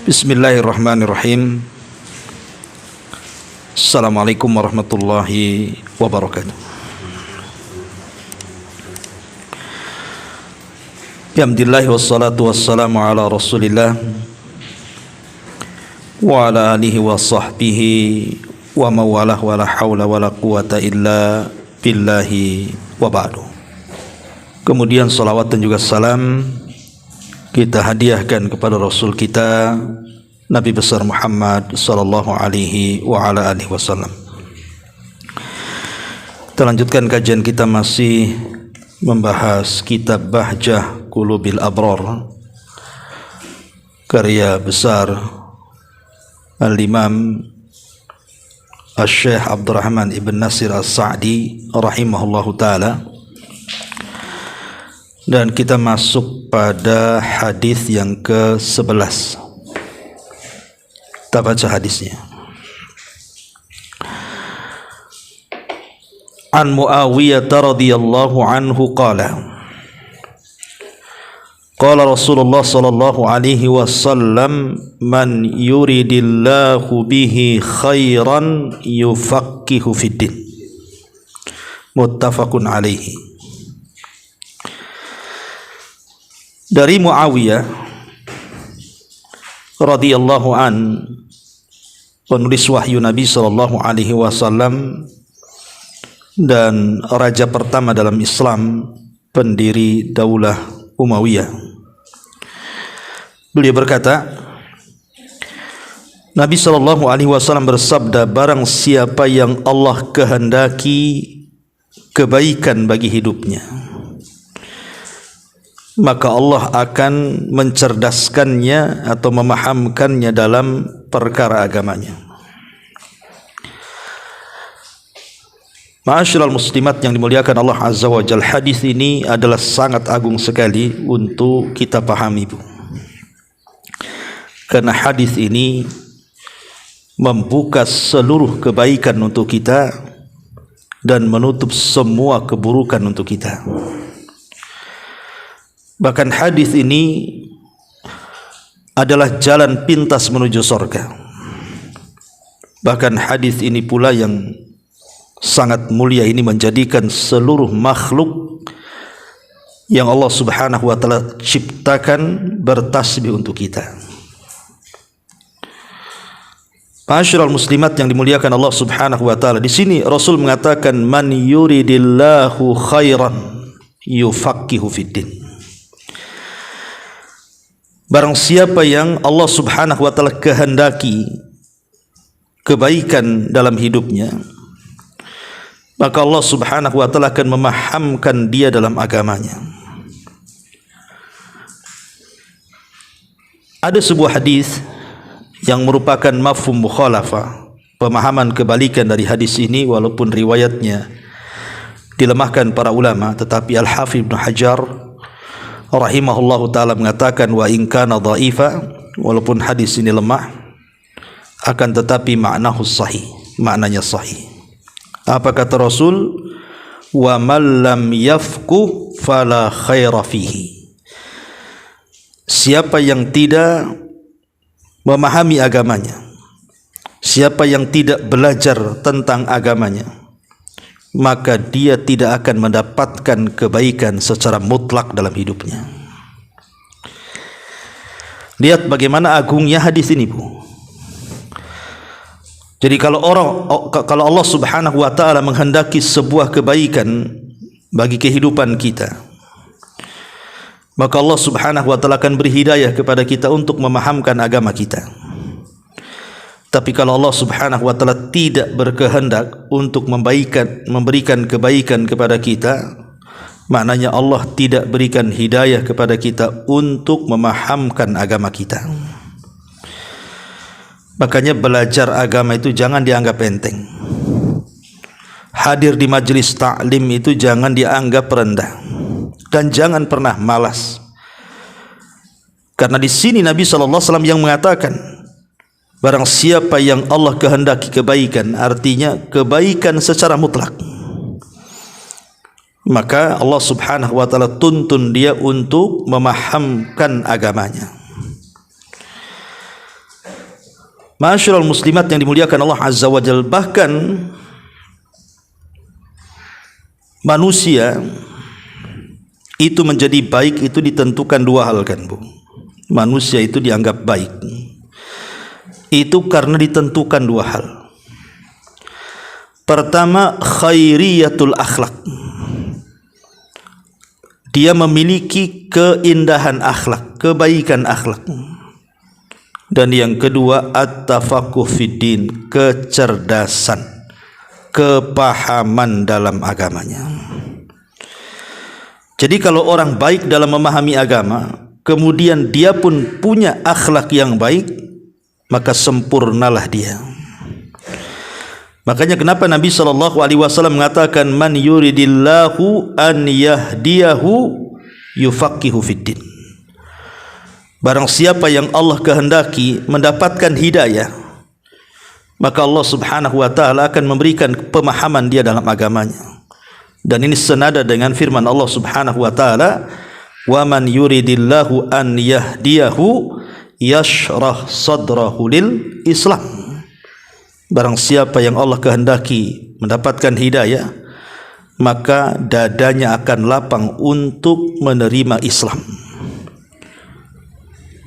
Bismillahirrahmanirrahim. Assalamualaikum warahmatullahi wabarakatuh. Alhamdulillah wassalatu wassalamu ala Rasulillah wa ala alihi wa sahbihi wa mawalah wa la hawla wa la quwata illa billahi wa ba'du. Kemudian salawat dan juga salam kita hadiahkan kepada Rasul kita Nabi besar Muhammad sallallahu alaihi wa ala alihi wasallam. Kita lanjutkan kajian kita, masih membahas kitab Bahjah Qulubil Abrar, karya besar Al-Imam Asy-Syaikh Abdurrahman Ibn Nasir As-Sa'di rahimahullahu ta'ala. Dan kita masuk pada hadis yang ke-11. Kita baca hadisnya. An Muawiyah radhiyallahu anhu qala qala Rasulullah sallallahu alaihi wasallam man yuridillahu bihi khairan yufaqihu fiddin. Muttafaqun alaihi. Dari Muawiyah radhiyallahu an, penulis wahyu Nabi sallallahu alaihi wasallam dan raja pertama dalam Islam, pendiri Daulah Umayyah. Beliau berkata, Nabi sallallahu alaihi wasallam bersabda, barang siapa yang Allah kehendaki kebaikan bagi hidupnya, maka Allah akan mencerdaskannya atau memahamkannya dalam perkara agamanya. Ma'asyiral muslimat yang dimuliakan Allah Azza wa Jalla, hadis ini adalah sangat agung sekali untuk kita pahami, Bu. Karena hadis ini membuka seluruh kebaikan untuk kita dan menutup semua keburukan untuk kita. Bahkan hadis ini adalah jalan pintas menuju surga. Bahkan hadis ini pula yang sangat mulia ini menjadikan seluruh makhluk yang Allah Subhanahu wa taala ciptakan bertasbih untuk kita. Ma'asyiral muslimat yang dimuliakan Allah Subhanahu wa taala, di sini Rasul mengatakan man yuridillahu khairan yufaqihu fiddin. Barang siapa yang Allah Subhanahu wa taala kehendaki kebaikan dalam hidupnya, maka Allah Subhanahu wa taala akan memahamkan dia dalam agamanya. Ada sebuah hadis yang merupakan mafhum mukhalafah, pemahaman kebalikan dari hadis ini, walaupun riwayatnya dilemahkan para ulama, tetapi Al-Hafidz Ibnu Hajar rahimahullahu ta'ala mengatakan wa in kana dha'ifa, walaupun hadis ini lemah, akan tetapi maknahu sahih, maknanya sahih. Apa kata Rasul? Wa man lam yafqu fala khaira fihi. Siapa yang tidak memahami agamanya, siapa yang tidak belajar tentang agamanya, maka dia tidak akan mendapatkan kebaikan secara mutlak dalam hidupnya. Lihat bagaimana agungnya hadis ini, Bu. Jadi kalau Allah Subhanahu wa taala menghendaki sebuah kebaikan bagi kehidupan kita, maka Allah Subhanahu wa taala akan beri hidayah kepada kita untuk memahamkan agama kita. Tapi kalau Allah Subhanahu wa taala tidak berkehendak untuk memberikan kebaikan kepada kita, maknanya Allah tidak berikan hidayah kepada kita untuk memahamkan agama kita. Makanya belajar agama itu jangan dianggap enteng. Hadir di majelis taklim itu jangan dianggap rendah, dan jangan pernah malas. Karena di sini Nabi sallallahu alaihi wasallam yang mengatakan, barang siapa yang Allah kehendaki kebaikan, artinya kebaikan secara mutlak, maka Allah Subhanahu wa taala tuntun dia untuk memahamkan agamanya. Ma'asyiral muslimat yang dimuliakan Allah Azza wa Jalla, bahkan manusia itu menjadi baik itu ditentukan dua hal kan Bu. Manusia itu dianggap baik itu karena ditentukan dua hal. Pertama, khairiyatul akhlak. Dia memiliki keindahan akhlak, kebaikan akhlak. Dan yang kedua, at-tafaqquh fiddin, kecerdasan, kepahaman dalam agamanya. Jadi kalau orang baik dalam memahami agama, kemudian dia pun punya akhlak yang baik, maka sempurnalah dia. Makanya kenapa Nabi SAW mengatakan, man yuridillahu an yahdiyahu yufaqihu fiddin. Barang siapa yang Allah kehendaki mendapatkan hidayah, maka Allah Subhanahu wa taala akan memberikan pemahaman dia dalam agamanya. Dan ini senada dengan firman Allah Subhanahu wa taala, wa man yuridillahu an yahdiyahu yashrah sadrahu lil Islam. Barang siapa yang Allah kehendaki mendapatkan hidayah, maka dadanya akan lapang untuk menerima Islam.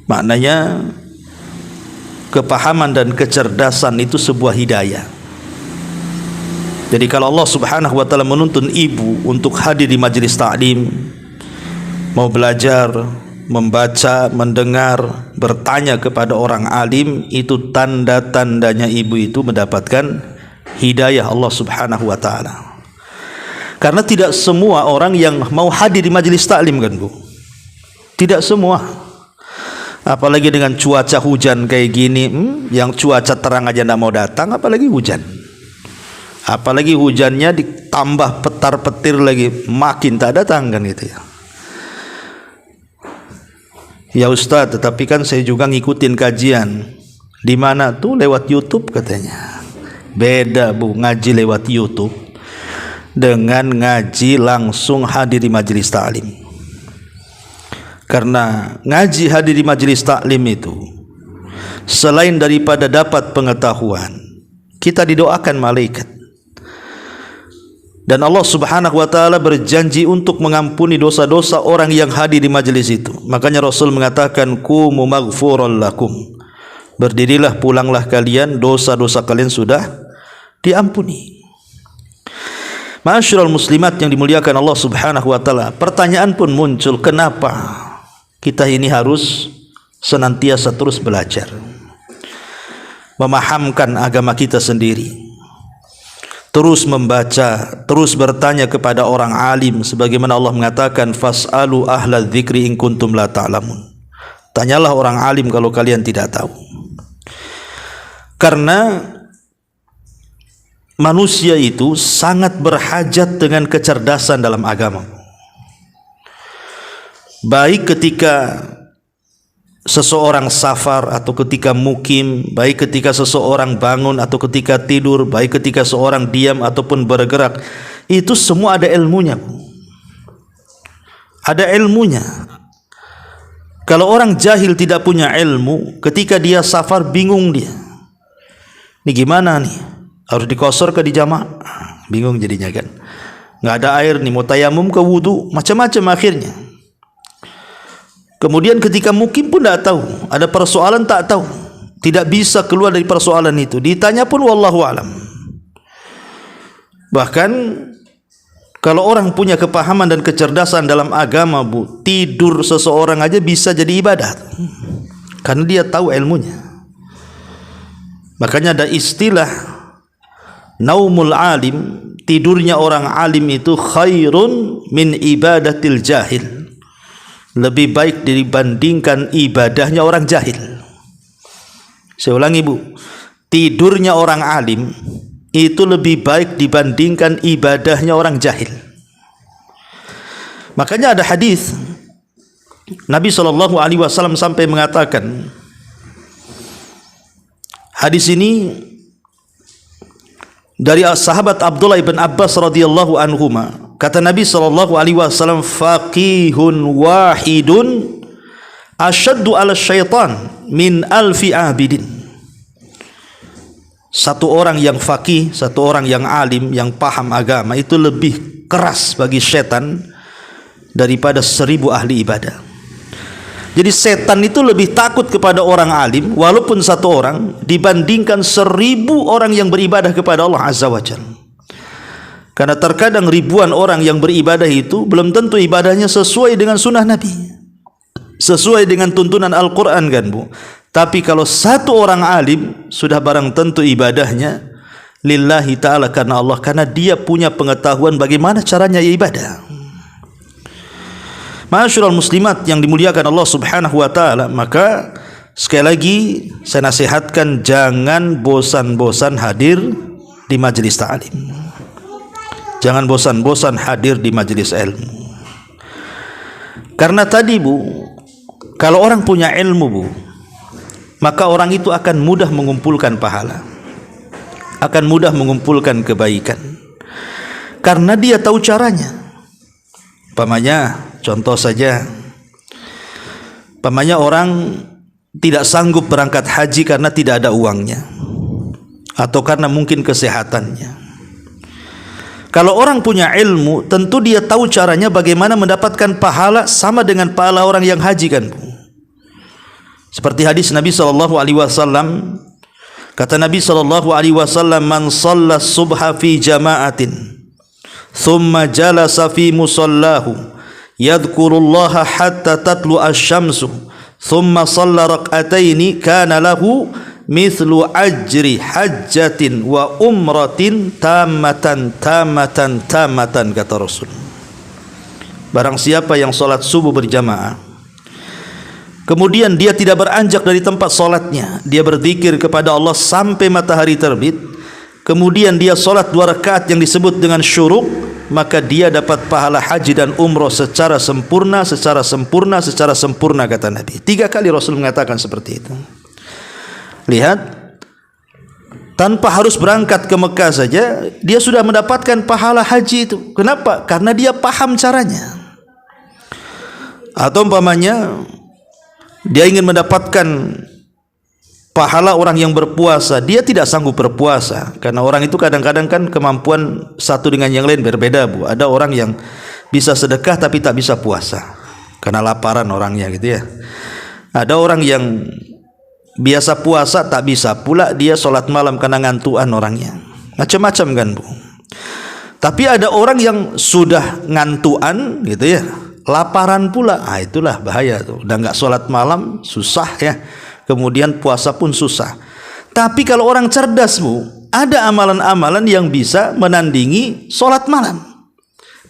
Maknanya kepahaman dan kecerdasan itu sebuah hidayah. Jadi kalau Allah Subhanahu wa taala menuntun ibu untuk hadir di majelis ta'lim, mau belajar, membaca, mendengar, bertanya kepada orang alim, itu tanda-tandanya ibu itu mendapatkan hidayah Allah Subhanahu wa taala. Karena tidak semua orang yang mau hadir di majelis taklim kan Bu. Tidak semua. Apalagi dengan cuaca hujan kayak gini, yang cuaca terang aja tidak mau datang, apalagi hujan. Apalagi hujannya ditambah petar-petir lagi, makin tak datang kan gitu ya. Ya Ustaz, tetapi kan saya juga ngikutin kajian. Di mana tuh? Lewat YouTube katanya. Beda Bu, ngaji lewat YouTube dengan ngaji langsung hadir di majelis taklim. Karena ngaji hadir di majelis taklim itu, selain daripada dapat pengetahuan, kita didoakan malaikat. Dan Allah Subhanahu wa taala berjanji untuk mengampuni dosa-dosa orang yang hadir di majelis itu. Makanya Rasul mengatakan, qumu maghfuran lakum. Berdirilah, pulanglah kalian, dosa-dosa kalian sudah diampuni. Ma'asyiral muslimat yang dimuliakan Allah Subhanahu wa taala, pertanyaan pun muncul, kenapa kita ini harus senantiasa terus belajar, memahamkan agama kita sendiri, terus membaca, terus bertanya kepada orang alim, sebagaimana Allah mengatakan, fas'alu ahla dzikri in kuntum la ta'lamun. Tanyalah orang alim kalau kalian tidak tahu. Karena manusia itu sangat berhajat dengan kecerdasan dalam agama. Baik ketika seseorang safar atau ketika mukim, baik ketika seseorang bangun atau ketika tidur, baik ketika seorang diam ataupun bergerak, itu semua ada ilmunya. Ada ilmunya. Kalau orang jahil tidak punya ilmu, ketika dia safar bingung dia. Ini gimana nih? Harus dikosor ke dijamaah? Bingung jadinya kan. Nggak ada air nih, mau tayamum ke wudu, macam-macam akhirnya. Kemudian ketika mukim pun tidak tahu, ada persoalan tak tahu, tidak bisa keluar dari persoalan itu. Ditanya pun wallahu alam. Bahkan kalau orang punya kepahaman dan kecerdasan dalam agama Bu, tidur seseorang aja bisa jadi ibadah, karena dia tahu ilmunya. Makanya ada istilah naumul alim, tidurnya orang alim itu khairun min ibadatil jahil. Lebih baik dibandingkan ibadahnya orang jahil. Saya ulangi Bu, tidurnya orang alim itu lebih baik dibandingkan ibadahnya orang jahil. Makanya ada hadis Nabi SAW sampai mengatakan, hadis ini dari sahabat Abdullah bin Abbas radhiyallahu anhuma, kata Nabi SAW, faqihun wahidun asyaddu ala syaitan min alfi abidin. satu orang yang faqih, satu orang yang alim, yang paham agama itu lebih keras bagi setan daripada 1000 ahli ibadah. Jadi setan itu lebih takut kepada orang alim walaupun satu orang dibandingkan 1000 orang yang beribadah kepada Allah Azza wa Jalla. Karena terkadang ribuan orang yang beribadah itu belum tentu ibadahnya sesuai dengan sunnah Nabi, sesuai dengan tuntunan Al-Quran kan Bu. Tapi kalau satu orang alim sudah barang tentu ibadahnya lillahi ta'ala karena Allah, karena dia punya pengetahuan bagaimana caranya ibadah. Ma'asyiral muslimat yang dimuliakan Allah Subhanahu wa taala, maka sekali lagi saya nasihatkan jangan bosan-bosan hadir di majelis ta'lim. Jangan bosan-bosan hadir di majelis ilmu. Karena tadi Bu, kalau orang punya ilmu Bu, maka orang itu akan mudah mengumpulkan pahala, akan mudah mengumpulkan kebaikan, karena dia tahu caranya. Umpamanya, contoh saja, umpamanya orang tidak sanggup berangkat haji karena tidak ada uangnya, atau karena mungkin kesehatannya. Kalau orang punya ilmu, tentu dia tahu caranya bagaimana mendapatkan pahala sama dengan pahala orang yang haji kan Bu. Seperti hadis Nabi SAW, kata Nabi SAW, man shalla subha fi jama'atin thumma jalasa fi musallahu yadhkurullaha hatta tatlu asy-syamsu thumma shalla rak'ataini kana lahu mithlu ajri hajjatin wa umratin tamatan kata Rasul. Barang siapa yang salat subuh berjamaah, kemudian dia tidak beranjak dari tempat solatnya, dia berzikir kepada Allah sampai matahari terbit, kemudian dia solat 2 rakaat yang disebut dengan syuruk, maka dia dapat pahala haji dan umrah secara sempurna kata Nabi. 3 kali Rasul mengatakan seperti itu. Lihat, tanpa harus berangkat ke Mekah saja dia sudah mendapatkan pahala haji itu. Kenapa? Karena dia paham caranya. Atau umpamanya dia ingin mendapatkan pahala orang yang berpuasa, dia tidak sanggup berpuasa, karena orang itu kadang-kadang kan kemampuan satu dengan yang lain berbeda Bu. Ada orang yang bisa sedekah tapi tak bisa puasa karena laparan orangnya gitu ya. Ada orang yang biasa puasa tak bisa pula dia sholat malam karena ngantuan orangnya. Macam-macam kan Bu. Tapi ada orang yang sudah ngantuan gitu ya, laparan pula, itulah bahaya tuh. Udah nggak sholat malam susah ya, kemudian puasa pun susah. Tapi kalau orang cerdas Bu, ada amalan-amalan yang bisa menandingi sholat malam,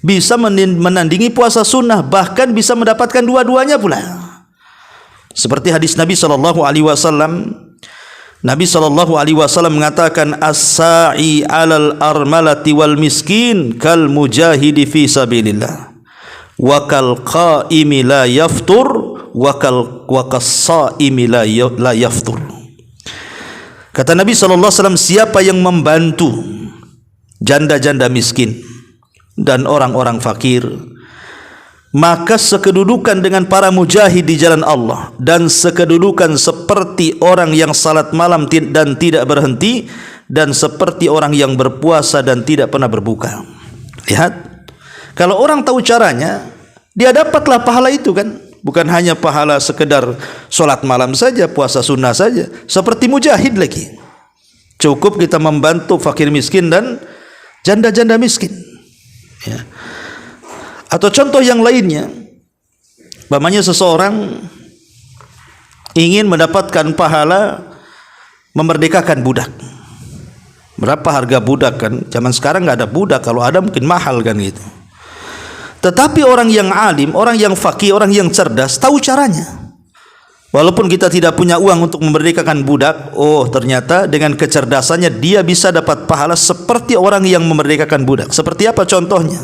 bisa menandingi puasa sunnah, bahkan bisa mendapatkan dua-duanya pula. Seperti hadis Nabi SAW, Nabi SAW mengatakan, as-sa'i alal armalati wal miskin kal mujahidi fi sabilillah wa kal qaimi la yaftur wa kas-saimi la yaftur. Kata Nabi SAW, siapa yang membantu janda-janda miskin dan orang-orang fakir, maka sekedudukan dengan para mujahid di jalan Allah, dan sekedudukan seperti orang yang salat malam dan tidak berhenti, dan seperti orang yang berpuasa dan tidak pernah berbuka. Lihat, kalau orang tahu caranya, dia dapatlah pahala itu kan. Bukan hanya pahala sekedar salat malam saja, puasa sunnah saja, seperti mujahid lagi. Cukup kita membantu fakir miskin dan janda-janda miskin ya. Atau contoh yang lainnya, umpamanya seseorang ingin mendapatkan pahala memerdekakan budak. Berapa harga budak kan? Zaman sekarang nggak ada budak, kalau ada mungkin mahal kan gitu. Tetapi orang yang alim, orang yang faqih, orang yang cerdas tahu caranya. Walaupun kita tidak punya uang untuk memerdekakan budak, oh ternyata dengan kecerdasannya dia bisa dapat pahala seperti orang yang memerdekakan budak. Seperti apa contohnya?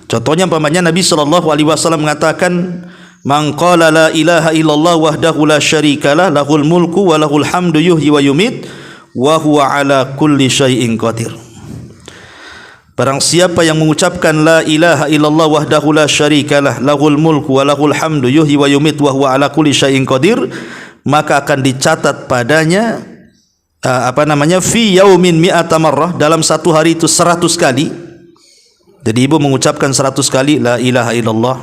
Contohnya umpamanya Nabi SAW mengatakan, man qala la ilaha illallah wahdahu la syarikalah lahul mulku wa lahul hamdu yuhyi wa yumit wa huwa ala kulli syai'in qadir. Barang siapa yang mengucapkan la ilaha illallah wahdahu la syarikalah lahul mulku wa lahul hamdu yuhyi wa yumit wa huwa ala kulli syai'in qadir, maka akan dicatat padanya fi yaumin mi'ata marrah, dalam satu hari itu 100 kali. Jadi ibu mengucapkan 100 kali la ilaha illallah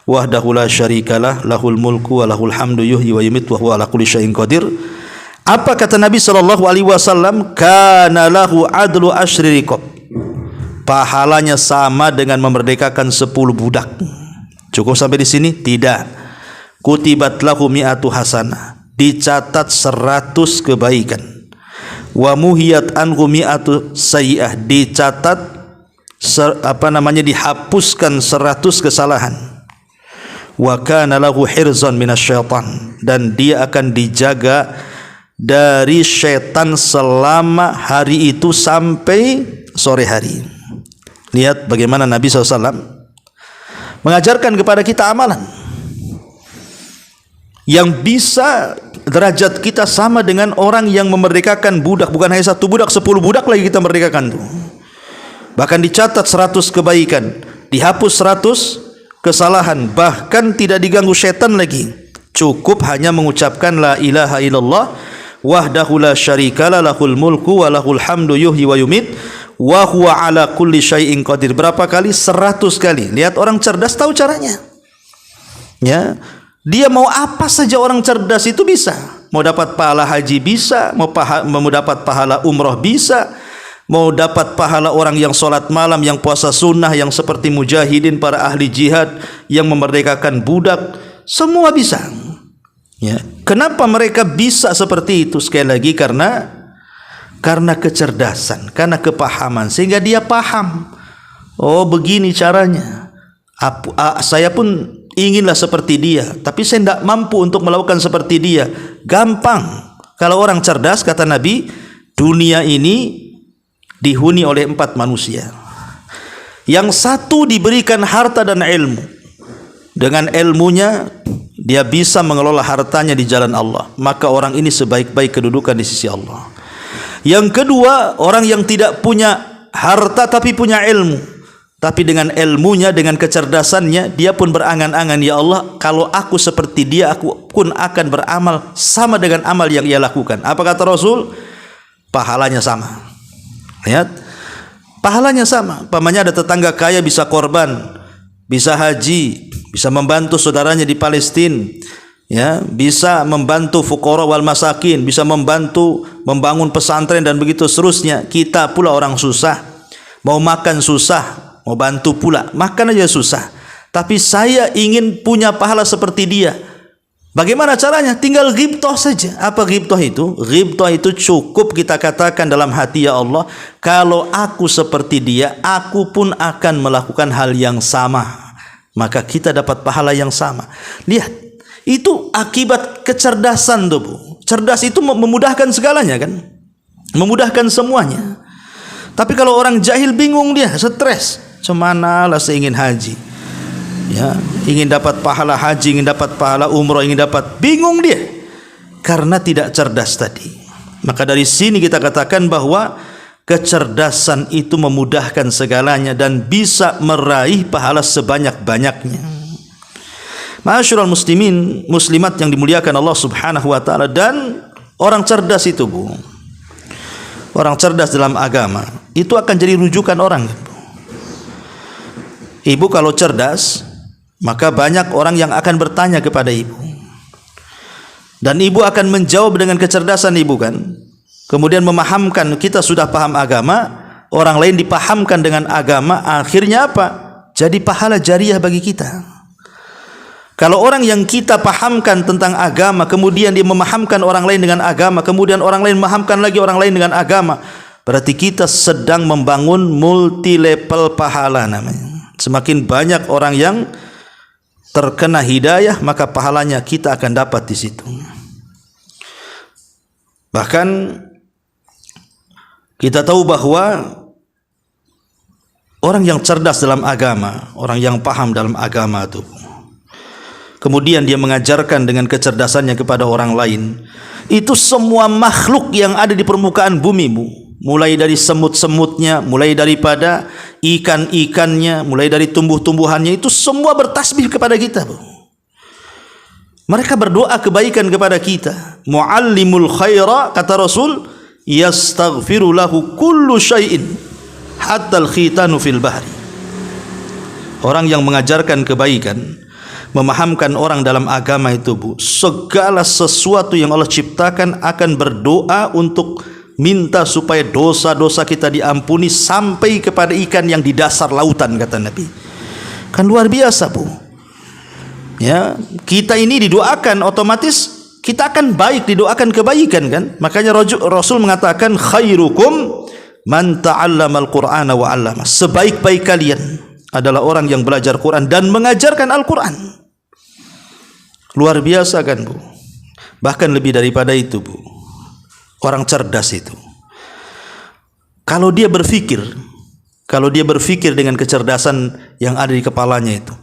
wahdahu la syarikalah lahul mulku wa lahul hamdu yuhyi wa yumiitu wa huwa ala kulli syai'in qadir. Apa kata Nabi sallallahu alaihi wasallam? Kana lahu adlu asyri riqab. Pahalanya sama dengan memerdekakan 10 budak. Cukup sampai di sini? Tidak. Kutibat lahu mi'atu hasanah. Dicatat 100 kebaikan. Wa muhiyat anhu mi'atu sayyi'ah. Dicatat dihapuskan 100 kesalahan. Wa kana lahu hirzan minasyaitan, dan dia akan dijaga dari syaitan selama hari itu sampai sore hari. Lihat bagaimana Nabi SAW mengajarkan kepada kita amalan yang bisa derajat kita sama dengan orang yang memerdekakan budak. Bukan hanya 1 budak, 10 budak lagi kita merdekakan tuh. Bahkan dicatat 100 kebaikan, dihapus 100 kesalahan, bahkan tidak diganggu syaitan lagi. Cukup hanya mengucapkan la ilaha illallah wahdahu la syarikalah lahul mulku wa lahul hamdu yuhyi wa yumiit wa huwa ala kulli syai'in qadir. Berapa kali? 100 kali. Lihat orang cerdas tahu caranya. Ya, dia mau apa saja orang cerdas itu bisa. Mau dapat pahala haji bisa, mau dapat pahala umroh bisa, mau dapat pahala orang yang sholat malam, yang puasa sunnah, yang seperti mujahidin, para ahli jihad, yang memerdekakan budak, semua bisa. Ya. Kenapa mereka bisa seperti itu? Sekali lagi karena kecerdasan, karena kepahaman, sehingga dia paham. Oh, begini caranya. Saya pun inginlah seperti dia, tapi saya tidak mampu untuk melakukan seperti dia. Gampang. Kalau orang cerdas, kata Nabi, dunia ini dihuni oleh 4 manusia. Yang satu diberikan harta dan ilmu. Dengan ilmunya dia bisa mengelola hartanya di jalan Allah, maka orang ini sebaik-baik kedudukan di sisi Allah. Yang kedua, orang yang tidak punya harta tapi punya ilmu, tapi dengan ilmunya, dengan kecerdasannya, dia pun berangan-angan, ya Allah, kalau aku seperti dia, aku pun akan beramal sama dengan amal yang ia lakukan. Apa kata Rasul? Pahalanya sama. Lihat, pahalanya sama. Pamannya ada tetangga kaya bisa korban, bisa haji, bisa membantu saudaranya di Palestina, ya, bisa membantu fuqara wal masakin, bisa membantu membangun pesantren dan begitu seterusnya. Kita pula orang susah, mau makan susah, mau bantu pula, makan aja susah. Tapi saya ingin punya pahala seperti dia. Bagaimana caranya? Tinggal ghibthah saja. Apa ghibthah itu? Ghibthah itu cukup kita katakan dalam hati, ya Allah, kalau aku seperti dia, aku pun akan melakukan hal yang sama. Maka kita dapat pahala yang sama. Lihat, itu akibat kecerdasan tuh, Bu. Cerdas itu memudahkan segalanya kan? Memudahkan semuanya. Tapi kalau orang jahil bingung dia, stres. Cemana lah saya ingin haji. Ya, ingin dapat pahala haji, ingin dapat pahala umroh, ingin dapat, bingung dia karena tidak cerdas tadi. Maka dari sini kita katakan bahwa kecerdasan itu memudahkan segalanya dan bisa meraih pahala sebanyak-banyaknya. Ma'asyiral muslimin, muslimat yang dimuliakan Allah Subhanahu wa taala, dan orang cerdas itu, Bu, orang cerdas dalam agama itu akan jadi rujukan orang. Ibu kalau cerdas, maka banyak orang yang akan bertanya kepada ibu, dan ibu akan menjawab dengan kecerdasan ibu kan. Kemudian memahamkan, kita sudah paham agama, orang lain dipahamkan dengan agama, akhirnya apa? Jadi pahala jariah bagi kita. Kalau orang yang kita pahamkan tentang agama, kemudian dia memahamkan orang lain dengan agama, kemudian orang lain memahamkan lagi orang lain dengan agama, berarti kita sedang membangun multi level pahala namanya. Semakin banyak orang yang terkena hidayah, maka pahalanya kita akan dapat di situ. Bahkan kita tahu bahwa orang yang cerdas dalam agama, orang yang paham dalam agama itu, kemudian dia mengajarkan dengan kecerdasannya kepada orang lain, itu semua makhluk yang ada di permukaan bumi, Bu, mulai dari semut-semutnya, mulai daripada ikan-ikannya, mulai dari tumbuh-tumbuhannya, itu semua bertasbih kepada kita, Bu. Mereka berdoa kebaikan kepada kita. Muallimul khaira, kata Rasul, yastaghfiru lahu kullu syai'in hatta al-khitanu fil bahri. Orang yang mengajarkan kebaikan, memahamkan orang dalam agama itu, Bu, segala sesuatu yang Allah ciptakan akan berdoa untuk minta supaya dosa-dosa kita diampuni sampai kepada ikan yang di dasar lautan, kata Nabi. Kan luar biasa, Bu. Ya, kita ini didoakan, otomatis kita akan baik, didoakan kebaikan kan. Makanya Rasul mengatakan khairukum man ta'allamal Qur'ana wa 'allama. Sebaik-baik kalian adalah orang yang belajar Quran dan mengajarkan Al-Quran. Luar biasa kan, Bu. Bahkan lebih daripada itu, Bu. Orang cerdas itu, kalau dia berpikir dengan kecerdasan yang ada di kepalanya itu,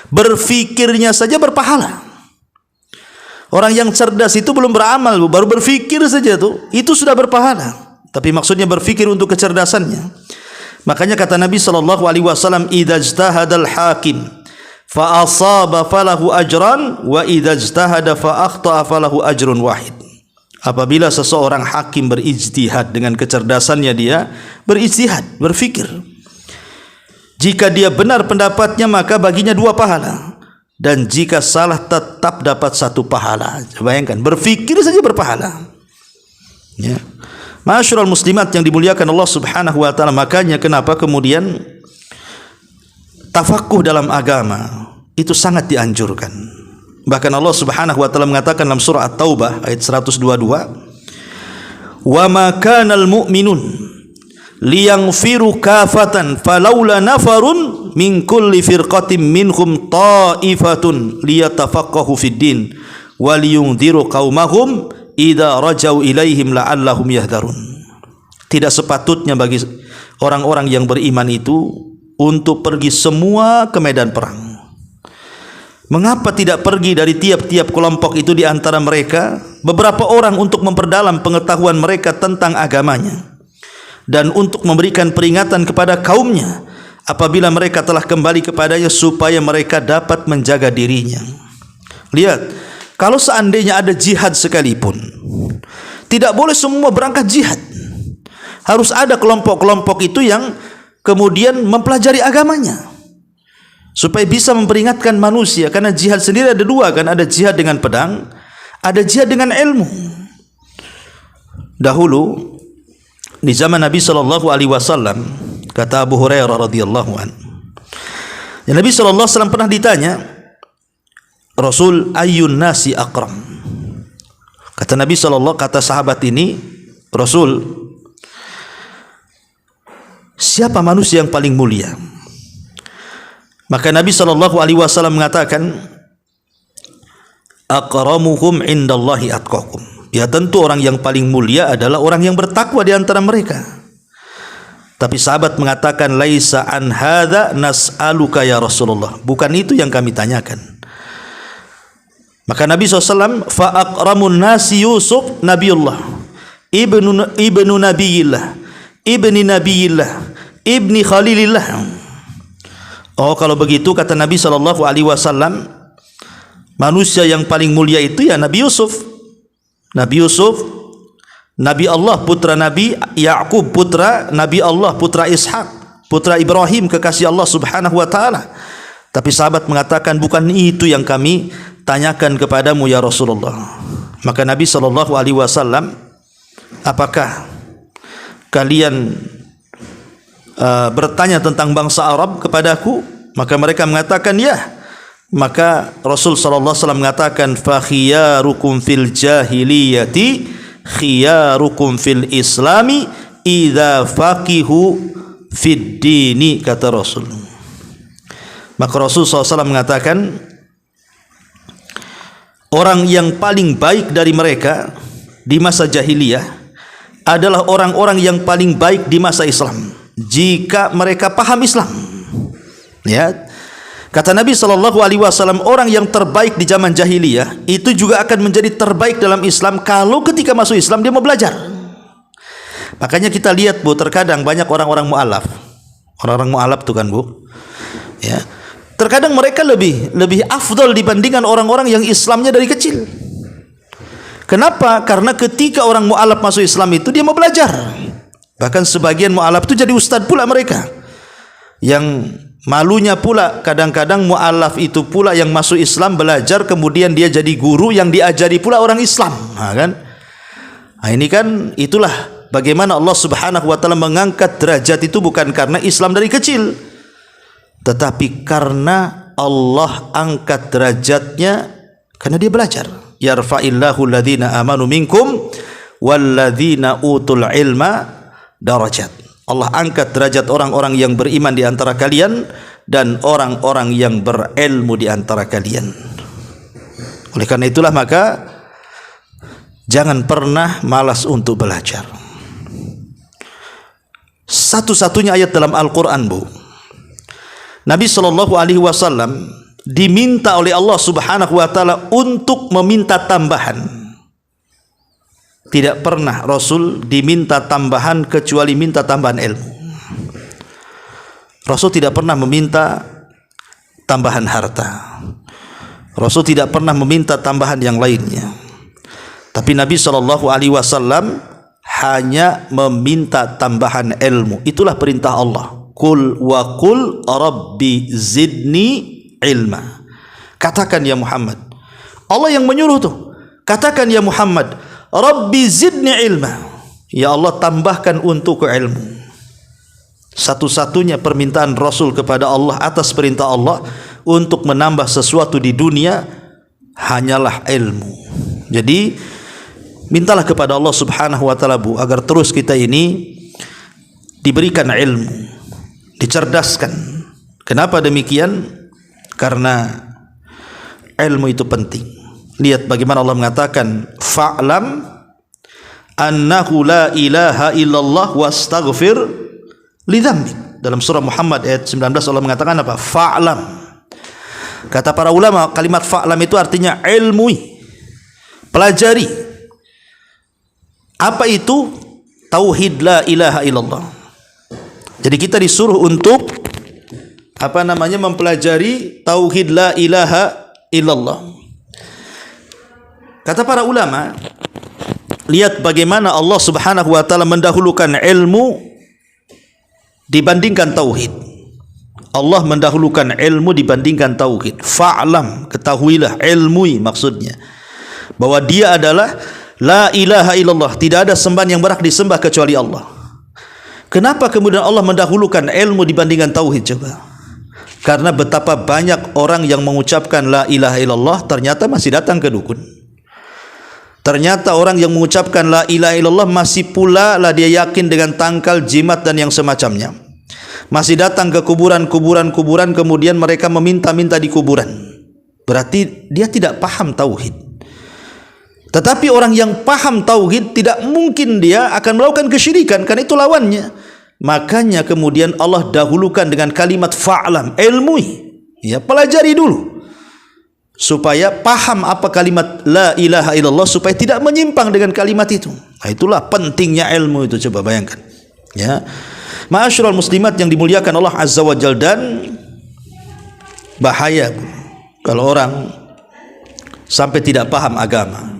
berpikirnya saja berpahala. Orang yang cerdas itu belum beramal, baru berpikir saja itu sudah berpahala. Tapi maksudnya berpikir untuk kecerdasannya. Makanya kata Nabi SAW, idza ijtahadal hakim fa asaba falahu ajran wa idza ijtahada fa akhta'a falahu ajrun wahid. Apabila seseorang hakim berijtihad, dengan kecerdasannya dia berijtihad, berfikir, jika dia benar pendapatnya maka baginya 2 pahala, dan jika salah tetap dapat 1 pahala. Bayangkan, berfikir saja berpahala. Ya. Ma'asyiral muslimat yang dimuliakan Allah Subhanahu wa taala, makanya kenapa kemudian tafakuh dalam agama itu sangat dianjurkan. Bahkan Allah Subhanahu wa taala mengatakan dalam surah At-Taubah ayat 122, "Wa ma kanal mu'minun liyaghfiru kafatan falaula nafarun min kulli firqatin minhum ta'ifatun liyatafaqahu fid din wa liyunziru qaumahum idza rajau ilaihim la'allahum yahdharun." Tidak sepatutnya bagi orang-orang yang beriman itu untuk pergi semua ke medan perang. Mengapa tidak pergi dari tiap-tiap kelompok itu di antara mereka beberapa orang untuk memperdalam pengetahuan mereka tentang agamanya dan untuk memberikan peringatan kepada kaumnya apabila mereka telah kembali kepadanya supaya mereka dapat menjaga dirinya. Lihat, kalau seandainya ada jihad sekalipun, tidak boleh semua berangkat jihad. Harus ada kelompok-kelompok itu yang kemudian mempelajari agamanya, supaya bisa memperingatkan manusia. Karena jihad sendiri ada 2 kan, ada jihad dengan pedang, ada jihad dengan ilmu. Dahulu di zaman Nabi SAW, kata Abu Hurairah radhiyallahu anhu, ya, Nabi SAW pernah ditanya, Rasul, ayyun nasi akram. Kata Nabi SAW, kata sahabat ini, Rasul, siapa manusia yang paling mulia? Maka Nabi SAW mengatakan, aqramuhum indallahi atqakum. Ya, tentu orang yang paling mulia adalah orang yang bertakwa di antara mereka. Tapi sahabat mengatakan, laisa an hadza nas'aluka ya Rasulullah. Bukan itu yang kami tanyakan. Maka Nabi SAW, fa aqramun nasi Yusuf Nabiullah, ibnu Nabiyillah, ibni Nabiyillah, ibni Khalilillah. Oh, kalau begitu kata Nabi SAW, manusia yang paling mulia itu ya Nabi Yusuf. Nabi Yusuf, Nabi Allah, putra Nabi Ya'qub, putra Nabi Allah, putra Ishak, putra Ibrahim, kekasih Allah Subhanahu wa taala. Tapi sahabat mengatakan, bukan itu yang kami tanyakan kepadamu ya Rasulullah. Maka Nabi SAW, apakah kalian bertanya tentang bangsa Arab kepadaku? Maka mereka mengatakan ya. Maka Rasul SAW mengatakan, fa khiyarukum fil jahiliyati khiyarukum fil islami idza faqihu fid dini, kata Rasul. Maka Rasul SAW mengatakan, orang yang paling baik dari mereka di masa jahiliyah adalah orang-orang yang paling baik di masa Islam jika mereka paham Islam. Ya, kata Nabi SAW, orang yang terbaik di zaman jahiliyah itu juga akan menjadi terbaik dalam Islam kalau ketika masuk Islam dia mau belajar. Makanya kita lihat, Bu, terkadang banyak orang-orang mu'alaf. Orang-orang mu'alaf tuh kan, Bu, ya, terkadang mereka lebih afdal dibandingkan orang-orang yang Islamnya dari kecil. Kenapa? Karena ketika orang mu'alaf masuk Islam itu dia mau belajar. Bahkan sebagian mu'alaf itu jadi ustadz pula mereka. Yang malunya pula kadang-kadang mu'alaf itu pula yang masuk Islam belajar, kemudian dia jadi guru yang diajari pula orang Islam. Kan? Nah, ini kan itulah bagaimana Allah Subhanahu wa taala mengangkat derajat itu bukan karena Islam dari kecil, tetapi karena Allah angkat derajatnya karena dia belajar. Yarfa'illahu alladhina amanu minkum walladzina utul ilma darajat. Allah angkat derajat orang-orang yang beriman di antara kalian dan orang-orang yang berilmu di antara kalian. Oleh karena itulah maka jangan pernah malas untuk belajar. Satu-satunya ayat dalam Al-Quran, Bu, Nabi SAW diminta oleh Allah Subhanahu wa taala untuk meminta tambahan. Tidak pernah Rasul diminta tambahan kecuali minta tambahan ilmu. Rasul tidak pernah meminta tambahan harta. Rasul tidak pernah meminta tambahan yang lainnya. Tapi Nabi SAW hanya meminta tambahan ilmu. Itulah perintah Allah. Qul wa qul rabbi zidni ilma. Katakan ya Muhammad, Allah yang menyuruh tuh, katakan ya Muhammad, Rabbi zidni ilma, ya Allah tambahkan untukku ilmu. Satu-satunya permintaan Rasul kepada Allah atas perintah Allah untuk menambah sesuatu di dunia hanyalah ilmu. Jadi mintalah kepada Allah Subhanahu wa taala, Bu, agar terus kita ini diberikan ilmu, dicerdaskan. Kenapa demikian? Karena ilmu itu penting. Lihat bagaimana Allah mengatakan, fa'lam annahu la ilaha illallah wastaghfir li dzambik. Dalam surah Muhammad ayat 19 Allah mengatakan apa? Fa'lam. Kata para ulama, kalimat fa'lam itu artinya ilmui, pelajari. Apa itu? Tauhid la ilaha illallah. Jadi kita disuruh untuk mempelajari tauhid la ilaha illallah. Kata para ulama, lihat bagaimana Allah Subhanahu wa taala mendahulukan ilmu dibandingkan tauhid. Allah mendahulukan ilmu dibandingkan tauhid. Fa'lam, ketahuilah, ilmui maksudnya bahwa dia adalah la ilaha illallah, tidak ada sembahan yang berhak disembah kecuali Allah. Kenapa kemudian Allah mendahulukan ilmu dibandingkan tauhid coba? Karena betapa banyak orang yang mengucapkan la ilaha illallah ternyata masih datang ke dukun. Ternyata orang yang mengucapkan la ilaha illallah masih pula lah dia yakin dengan tangkal, jimat dan yang semacamnya. Masih datang ke kuburan-kuburan kemudian mereka meminta-minta di kuburan. Berarti dia tidak paham tauhid. Tetapi orang yang paham tauhid tidak mungkin dia akan melakukan kesyirikan, karena itu lawannya. Makanya kemudian Allah dahulukan dengan kalimat fa'lam, ilmui, ya, pelajari dulu supaya paham apa kalimat la ilaha illallah, supaya tidak menyimpang dengan kalimat itu. Nah, itulah pentingnya ilmu itu, coba bayangkan, ya. Ma'asyiral muslimat yang dimuliakan Allah Azza wa Jalla, dan bahaya kalau orang sampai tidak paham agama,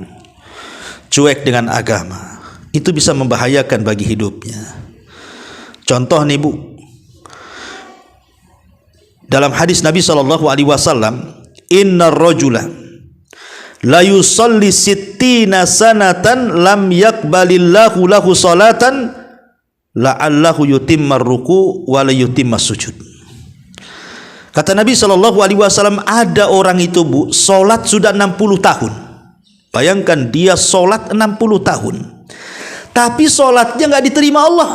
cuek dengan agama, itu bisa membahayakan bagi hidupnya. Contoh nih, Bu, dalam hadis Nabi SAW, innar rajula la yusalli sittina sanatan lam yakbalillahu lahu salatan la'allahu yutimmar ruku wa la yutimmas sujud. Kata Nabi SAW, ada orang itu, Bu, solat sudah 60 tahun. Bayangkan dia solat 60 tahun, tapi solatnya nggak diterima Allah.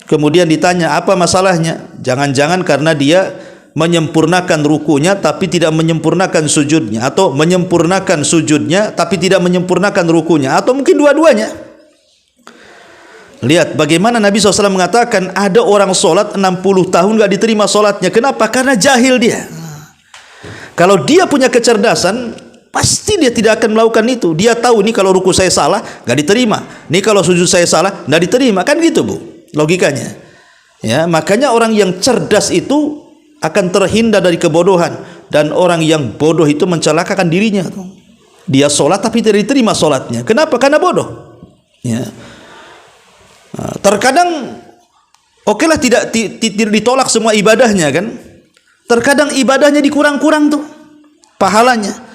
Kemudian ditanya, apa masalahnya? Jangan-jangan karena dia menyempurnakan rukunya tapi tidak menyempurnakan sujudnya, atau menyempurnakan sujudnya tapi tidak menyempurnakan rukunya, atau mungkin dua-duanya. Lihat bagaimana Nabi SAW mengatakan ada orang solat 60 tahun gak diterima solatnya. Kenapa? Karena jahil dia. Kalau dia punya kecerdasan, pasti dia tidak akan melakukan itu. Dia tahu nih kalau ruku saya salah gak diterima, nih kalau sujud saya salah gak diterima, kan gitu, Bu, logikanya. Ya, makanya orang yang cerdas itu akan terhindar dari kebodohan, dan orang yang bodoh itu mencelakakan dirinya. Dia sholat tapi tidak diterima sholatnya. Kenapa? Karena bodoh. Ya. Terkadang okelah tidak ditolak semua ibadahnya kan. Terkadang ibadahnya dikurang-kurang tuh pahalanya.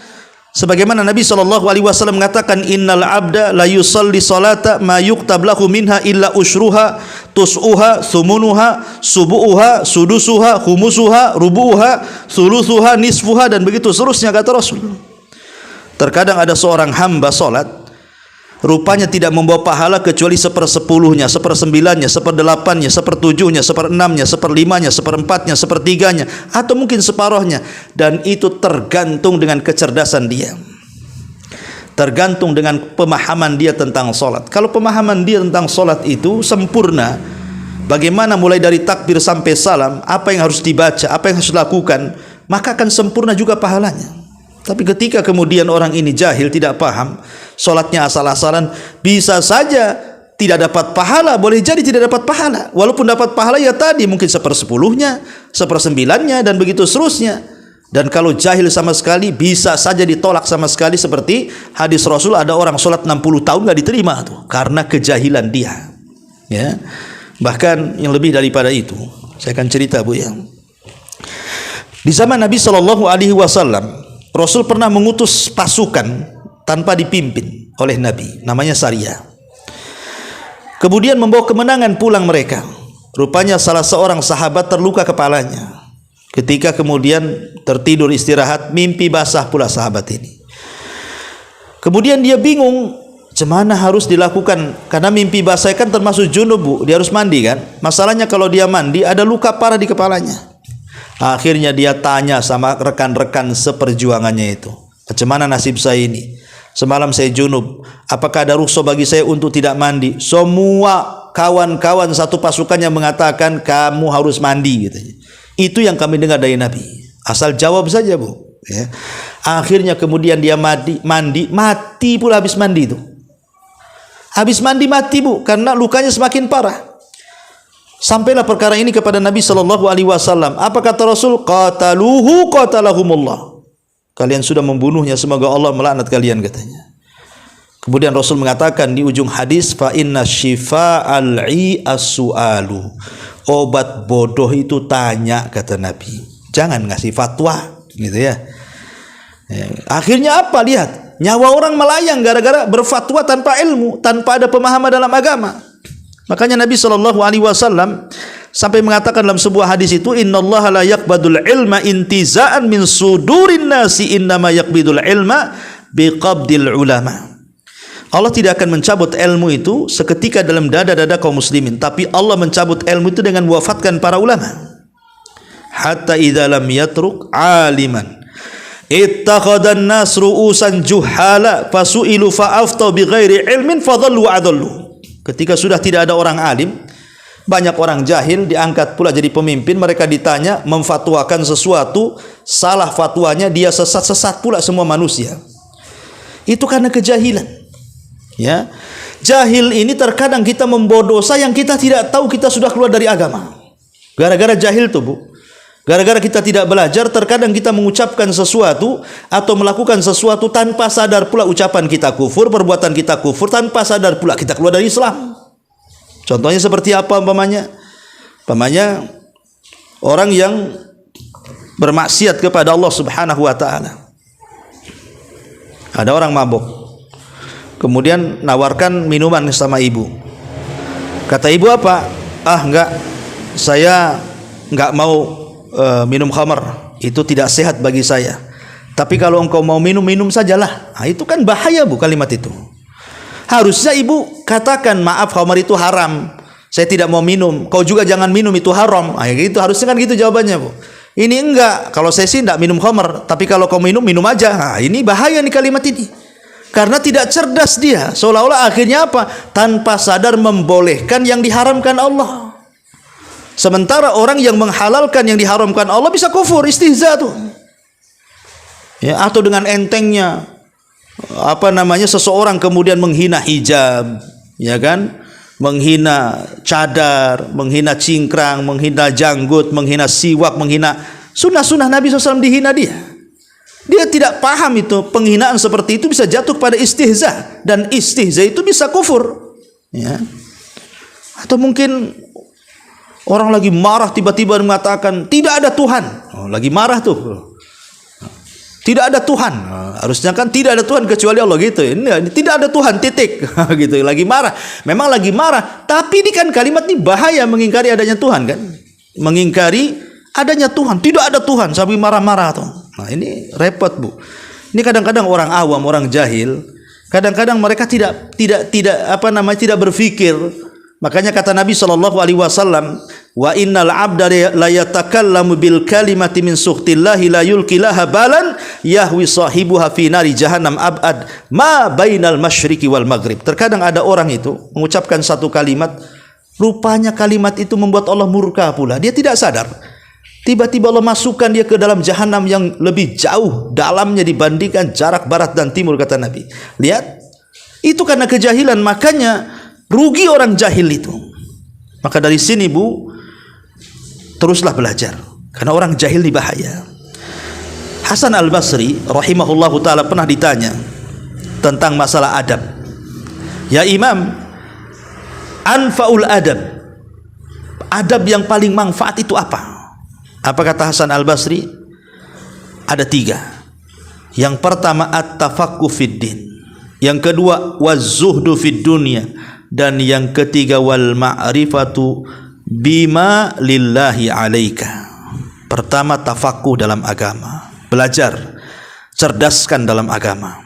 Sebagaimana Nabi SAW mengatakan, innal abda la yusalli salata ma yuktab lahu minha illa ushruha tus'uha thumunuha subu'uha sudusuha khumusuha rubu'uha thuluthuha nisfuha, dan begitu seterusnya kata Rasul. Terkadang ada seorang hamba salat, rupanya tidak membawa pahala kecuali 1/10-nya, 1/9-nya, 1/8-nya, 1/7-nya, 1/6-nya, 1/5-nya, 1/4-nya, 1/3-nya, atau mungkin separuhnya. Dan itu tergantung dengan kecerdasan dia, tergantung dengan pemahaman dia tentang solat. Kalau pemahaman dia tentang solat itu sempurna, bagaimana mulai dari takbir sampai salam, apa yang harus dibaca, apa yang harus dilakukan, maka akan sempurna juga pahalanya. Tapi ketika kemudian orang ini jahil, tidak paham, solatnya asal-asalan, bisa saja tidak dapat pahala, boleh jadi tidak dapat pahala. Walaupun dapat pahala ya tadi mungkin 1/10-nya, 1/9-nya, dan begitu seterusnya. Dan kalau jahil sama sekali, bisa saja ditolak sama sekali, seperti hadis Rasul, ada orang solat 60 tahun nggak diterima tuh, karena kejahilan dia. Ya. Bahkan yang lebih daripada itu, saya akan cerita Bu ya. Di zaman Nabi SAW, Rasul pernah mengutus pasukan tanpa dipimpin oleh Nabi, namanya Sariyah. Kemudian membawa kemenangan pulang mereka. Rupanya salah seorang sahabat terluka kepalanya. Ketika kemudian tertidur istirahat, mimpi basah pula sahabat ini. Kemudian dia bingung, gimana harus dilakukan, karena mimpi basah kan termasuk junub Bu, dia harus mandi kan. Masalahnya kalau dia mandi ada luka parah di kepalanya. Akhirnya dia tanya sama rekan-rekan seperjuangannya itu, bagaimana nasib saya ini? Semalam saya junub, apakah ada rukhsah bagi saya untuk tidak mandi? Semua kawan-kawan satu pasukannya mengatakan kamu harus mandi gitu. Itu yang kami dengar dari Nabi. Asal jawab saja Bu. Ya. Akhirnya kemudian dia mati pula habis mandi itu. Habis mandi mati Bu, karena lukanya semakin parah. Sampailah perkara ini kepada Nabi SAW. Apa kata Rasul? Qataluhu qatalahumullah. Kalian sudah membunuhnya, semoga Allah melaknat kalian, katanya. Kemudian Rasul mengatakan di ujung hadis, fa inna shifa'al as-su'alu. Obat bodoh itu tanya, kata Nabi. Jangan ngasih fatwa, gitu ya. Akhirnya apa? Lihat, nyawa orang melayang gara-gara berfatwa tanpa ilmu, tanpa ada pemahaman dalam agama. Makanya Nabi SAW sampai mengatakan dalam sebuah hadis itu, innallaha la yaqbadul ilma intiza'an min sudurin nasi, innama yaqbidul ilma biqabdil ulama. Allah tidak akan mencabut ilmu itu seketika dalam dada-dada kaum muslimin, tapi Allah mencabut ilmu itu dengan mewafatkan para ulama. Hatta idza lam yatruk aliman ittakhadhan nas ru'usan juhala fasu'ilu fa'aftau bighairi ilmin fadhallu wa adallu. Ketika sudah tidak ada orang alim, banyak orang jahil diangkat pula jadi pemimpin, mereka ditanya memfatwakan sesuatu, salah fatwanya, dia sesat-sesat pula semua manusia. Itu karena kejahilan. Ya. Jahil ini terkadang kita membawa dosa yang kita tidak tahu kita sudah keluar dari agama. Gara-gara jahil tuh Bu. Gara-gara kita tidak belajar, terkadang kita mengucapkan sesuatu atau melakukan sesuatu tanpa sadar pula ucapan kita kufur, perbuatan kita kufur, tanpa sadar pula kita keluar dari Islam. Contohnya seperti apa umpamanya? Umpamanya orang yang bermaksiat kepada Allah Subhanahu wa taala. Ada orang mabuk, kemudian nawarkan minuman sama ibu. Kata ibu apa? Ah enggak, saya enggak mau minum khamar, itu tidak sehat bagi saya. Tapi kalau engkau mau minum, minum sajalah. Nah, itu kan bahaya Bu kalimat itu. Harusnya ibu katakan, maaf khamar itu haram, saya tidak mau minum, kau juga jangan minum, itu haram. Nah, gitu harusnya kan gitu jawabannya Bu. Ini enggak, kalau saya sih enggak minum khamar, tapi kalau kau minum, minum aja. Nah, ini bahaya nih kalimat ini. Karena tidak cerdas dia, seolah-olah akhirnya apa? Tanpa sadar membolehkan yang diharamkan Allah. Sementara orang yang menghalalkan yang diharamkan Allah bisa kufur, istihza tuh. Ya, atau dengan entengnya seseorang kemudian menghina hijab, ya kan? Menghina cadar, menghina cingkrang, menghina janggut, menghina siwak, menghina sunnah-sunnah Nabi SAW, dihina dia. Dia tidak paham itu penghinaan seperti itu bisa jatuh pada istihza, dan istihza itu bisa kufur. Ya. Atau mungkin orang lagi marah tiba-tiba mengatakan tidak ada Tuhan. Oh, lagi marah tuh. Tidak ada Tuhan. Harusnya kan tidak ada Tuhan kecuali Allah gitu. Ini tidak ada Tuhan titik gitu. Lagi marah. Memang lagi marah, tapi ini kan kalimat ini bahaya, mengingkari adanya Tuhan kan? Mengingkari adanya Tuhan. Tidak ada Tuhan sampai marah-marah tuh. Nah, ini repot, Bu. Ini kadang-kadang orang awam, orang jahil, kadang-kadang mereka tidak berpikir. Makanya kata Nabi SAW, wa innal abda la yatakallamu bil kalimati min sukhtillahi la yulqilaha balan yahwi sahibuha fi nari jahannam abad ma bainal masyriqi wal maghrib. Terkadang ada orang itu mengucapkan satu kalimat, rupanya kalimat itu membuat Allah murka pula. Dia tidak sadar. Tiba-tiba Allah masukkan dia ke dalam jahanam yang lebih jauh dalamnya dibandingkan jarak barat dan timur, kata Nabi. Lihat, itu karena kejahilan, makanya rugi orang jahil itu. Maka dari sini, Bu, teruslah belajar, karena orang jahil ini bahaya. Hasan Al-Basri rahimahullahu ta'ala pernah ditanya tentang masalah adab. Ya Imam, anfa'ul adab, adab yang paling manfaat itu apa? Apa kata Hasan Al-Basri? Ada 3. Yang pertama at-tafaqquh fid din, yang kedua waz-zuhdu fid dunya, dan yang ketiga wal ma'rifatu bima lillahi alaika. Pertama tafaqquh dalam agama, belajar, cerdaskan dalam agama.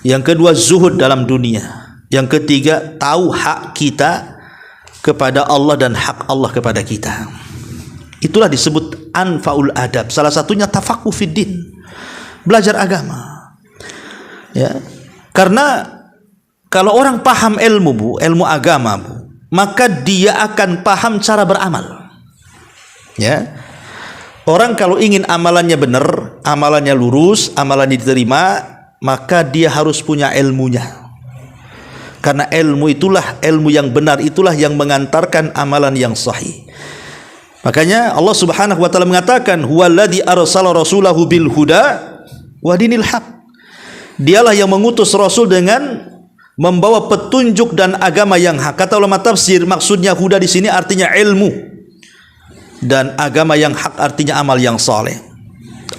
Yang kedua zuhud dalam dunia. Yang ketiga tahu hak kita kepada Allah dan hak Allah kepada kita. Itulah disebut anfaul adab. Salah satunya tafaqquh fid din, belajar agama. Ya. Karena kalau orang paham ilmu, Bu, ilmu agama, Bu, maka dia akan paham cara beramal. Ya. Orang kalau ingin amalannya benar, amalannya lurus, amalannya diterima, maka dia harus punya ilmunya. Karena ilmu itulah, ilmu yang benar itulah yang mengantarkan amalan yang sahih. Makanya Allah Subhanahu wa taala mengatakan, huwallazi arsala rasulahu bil huda wa dinil haq. Dialah yang mengutus rasul dengan membawa petunjuk dan agama yang hak. Kata ulama tafsir, maksudnya huda di sini artinya ilmu, dan agama yang hak artinya amal yang saleh.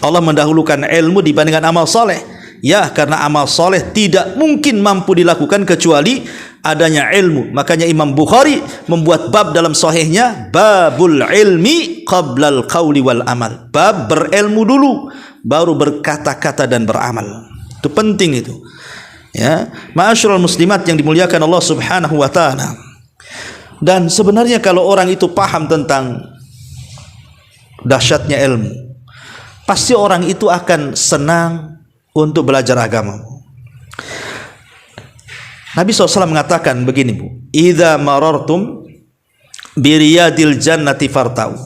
Allah mendahulukan ilmu dibandingkan amal saleh. Ya, karena amal saleh tidak mungkin mampu dilakukan kecuali adanya ilmu. Makanya Imam Bukhari membuat bab dalam sahihnya, babul ilmi qablal qauli wal amal. Bab berilmu dulu, baru berkata-kata dan beramal. Itu penting itu. Ya, ma'asyiral muslimat yang dimuliakan Allah Subhanahu wa taala. Dan sebenarnya kalau orang itu paham tentang dahsyatnya ilmu, pasti orang itu akan senang untuk belajar agama. Nabi SAW mengatakan begini, Bu, idza marartum biriyadil jannati fartau.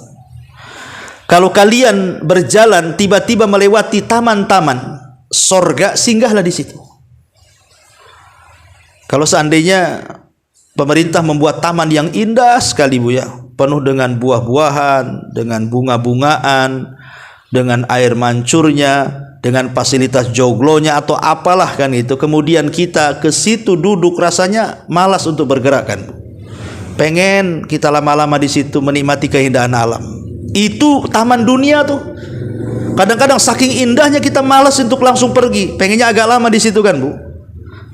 Kalau kalian berjalan tiba-tiba melewati taman-taman sorga, singgahlah di situ. Kalau seandainya pemerintah membuat taman yang indah sekali, Bu, ya, penuh dengan buah-buahan, dengan bunga-bungaan, dengan air mancurnya, dengan fasilitas joglonya atau apalah kan itu, kemudian kita ke situ duduk, rasanya malas untuk bergerak kan. Pengen kita lama-lama di situ menikmati keindahan alam. Itu taman dunia tuh. Kadang-kadang saking indahnya kita malas untuk langsung pergi, pengennya agak lama di situ kan, Bu.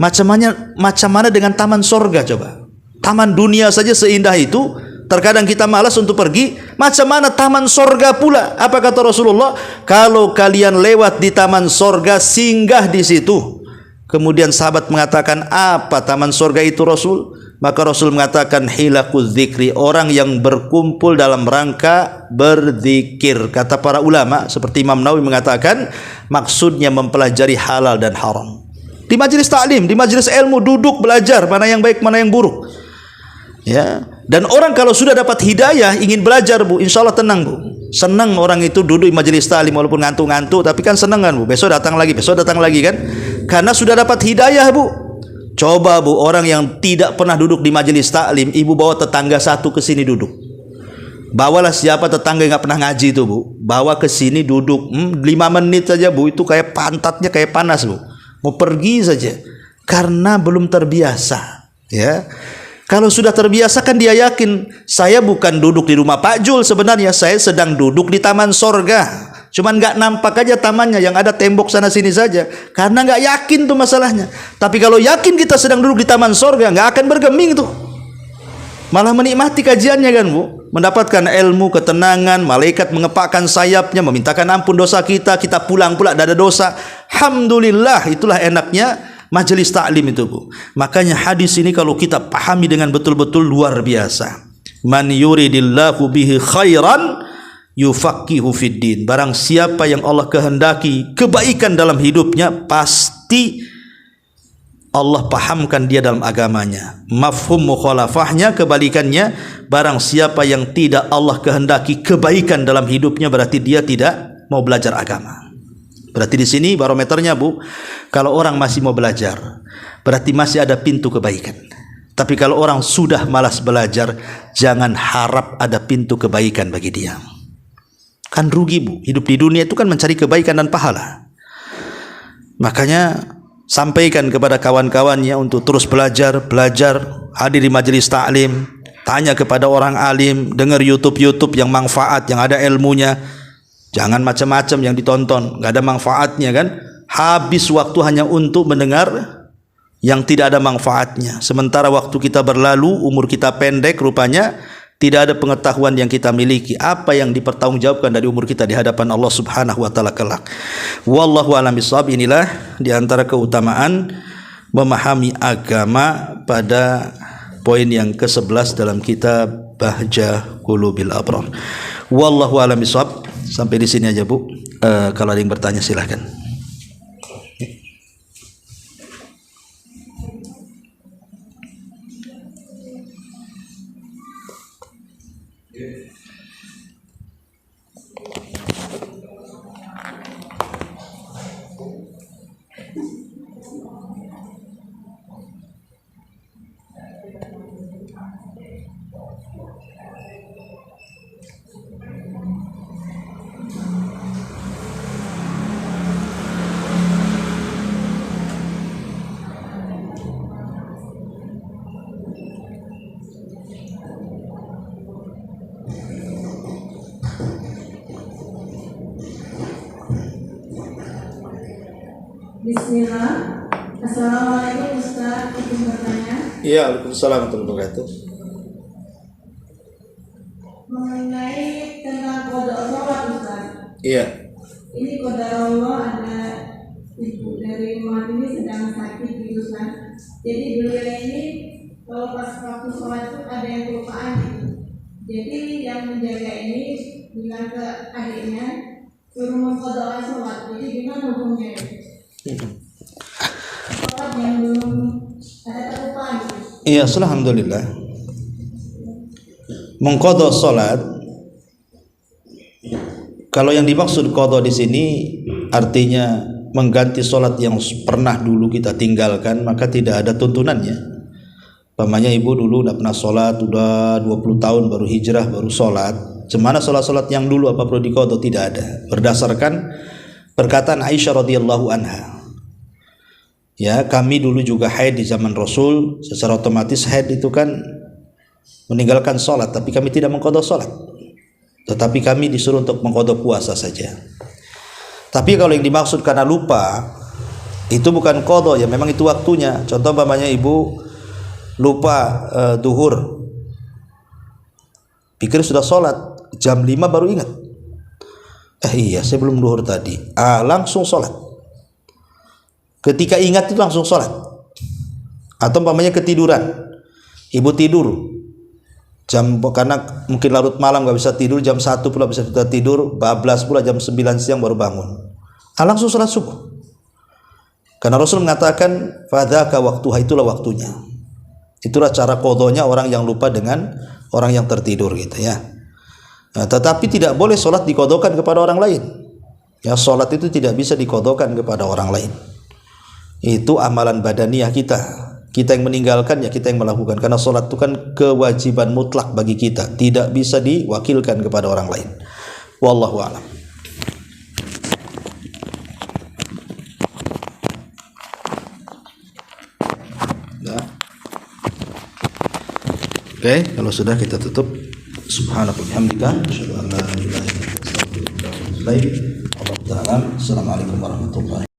Macam mana dengan taman sorga coba? Taman dunia saja seindah itu, terkadang kita malas untuk pergi, macam mana taman sorga pula? Apa kata Rasulullah? Kalau kalian lewat di taman sorga, singgah di situ. Kemudian sahabat mengatakan, apa taman sorga itu Rasul? Maka Rasul mengatakan, hilakuz dzikri, orang yang berkumpul dalam rangka berzikir. Kata para ulama seperti Imam Nawawi mengatakan, maksudnya mempelajari halal dan haram. Di majelis taklim, di majelis ilmu, duduk belajar mana yang baik, mana yang buruk. Ya, dan orang kalau sudah dapat hidayah ingin belajar, Bu, insya Allah tenang, Bu. Senang orang itu duduk di majelis taklim walaupun ngantuk-ngantuk, tapi kan senang kan, Bu. Besok datang lagi kan, karena sudah dapat hidayah, Bu. Coba, Bu, orang yang tidak pernah duduk di majelis taklim, ibu bawa tetangga satu ke sini duduk. Bawalah siapa tetangga yang nggak pernah ngaji itu, Bu, bawa ke sini duduk 5 menit saja, Bu, itu kayak pantatnya kayak panas, Bu, mau pergi saja karena belum terbiasa. Ya, kalau sudah terbiasa kan dia yakin saya bukan duduk di rumah Pak Jul, sebenarnya saya sedang duduk di taman sorga. Cuman nggak nampak aja tamannya, yang ada tembok sana sini saja, karena nggak yakin tuh masalahnya. Tapi kalau yakin kita sedang duduk di taman sorga, nggak akan bergeming tuh, malah menikmati kajiannya kan, Bu, mendapatkan ilmu, ketenangan, malaikat mengepakkan sayapnya, memintakan ampun dosa kita, kita pulang pula tidak ada dosa. Alhamdulillah, itulah enaknya majelis taklim itu, Bu. Makanya hadis ini kalau kita pahami dengan betul-betul luar biasa. Man yuridillahu bihi khairan yufaqihu fiddin. Barang siapa yang Allah kehendaki kebaikan dalam hidupnya, pasti Allah pahamkan dia dalam agamanya. Mafhum mukhalafahnya, kebalikannya, barang siapa yang tidak Allah kehendaki kebaikan dalam hidupnya, berarti dia tidak mau belajar agama. Berarti di sini barometernya, Bu, kalau orang masih mau belajar, berarti masih ada pintu kebaikan. Tapi kalau orang sudah malas belajar, jangan harap ada pintu kebaikan bagi dia. Kan rugi, Bu. Hidup di dunia itu kan mencari kebaikan dan pahala. Makanya sampaikan kepada kawan-kawannya untuk terus belajar, hadir di majelis taklim, tanya kepada orang alim, dengar YouTube yang manfaat, yang ada ilmunya. Jangan macam-macam yang ditonton, nggak ada manfaatnya kan. Habis waktu hanya untuk mendengar yang tidak ada manfaatnya. Sementara waktu kita berlalu, umur kita pendek, rupanya tidak ada pengetahuan yang kita miliki, apa yang dipertanggungjawabkan dari umur kita di hadapan Allah Subhanahu wa taala kelak. Wallahu a'lam bishawab. Inilah di antara keutamaan memahami agama pada poin yang ke-11 dalam kitab Bahjah Qulubil Abrar. Wallahu a'lam bishawab. Sampai di sini aja, Bu. Kalau ada yang bertanya silahkan. Bismillah. Assalamualaikum Ustaz. Izin bertanya. Iya, waalaikumsalam warahmatullahi wabarakatuh. Mengenai tentang qada sholat, Ustaz. Iya. Ini qada Allah, ada ibu dari umat ini sedang sakit gitu, Ustaz. Jadi beliau ini kalau pas waktu sholat itu ada yang kelupaan gitu. Jadi yang menjaga ini bilang ke adiknya suruh mengqada sholat. Jadi gimana hukumnya? Sholat yang belum ada kelupaan gitu. Iya, alhamdulillah. Mengqadha salat, kalau yang dimaksud qadha di sini artinya mengganti salat yang pernah dulu kita tinggalkan, maka tidak ada tuntunannya. Pamannya ibu dulu tidak pernah salat, udah 20 tahun baru hijrah, baru salat. Cemana salat-salat yang dulu apa perlu diqadha? Tidak ada. Berdasarkan perkataan Aisyah radhiyallahu anha. Ya, kami dulu juga haid di zaman Rasul, secara otomatis haid itu kan meninggalkan sholat, tapi kami tidak mengqadha sholat, tetapi kami disuruh untuk mengqadha puasa saja. Tapi kalau yang dimaksud karena lupa, itu bukan qadha, ya memang itu waktunya. Contoh umpamanya ibu lupa duhur, pikir sudah sholat, jam 5 baru ingat, iya saya belum duhur tadi, langsung sholat. Ketika ingat itu langsung sholat. Atau umpamanya ketiduran, ibu tidur jam, karena mungkin larut malam gak bisa tidur, jam 1 pula bisa tidur, bablas pula jam 9 siang baru bangun, langsung sholat subuh. Karena Rasul mengatakan fadzaka waktuha, itulah waktunya. Itulah cara qadhanya orang yang lupa dengan orang yang tertidur gitu ya. Nah, tetapi tidak boleh sholat diqadhakan kepada orang lain. Ya, sholat itu tidak bisa diqadhakan kepada orang lain. Itu amalan badaniyah kita. Kita yang meninggalkan, ya kita yang melakukan. Karena sholat itu kan kewajiban mutlak bagi kita, tidak bisa diwakilkan kepada orang lain. Wallahu a'lam. Nah. Oke, kalau sudah kita tutup. Subhanallah bihamdika, asyhadu an la ilaha illa anta, astaghfiruka wa atubu ilaik. Assalamualaikum warahmatullahi wabarakatuh.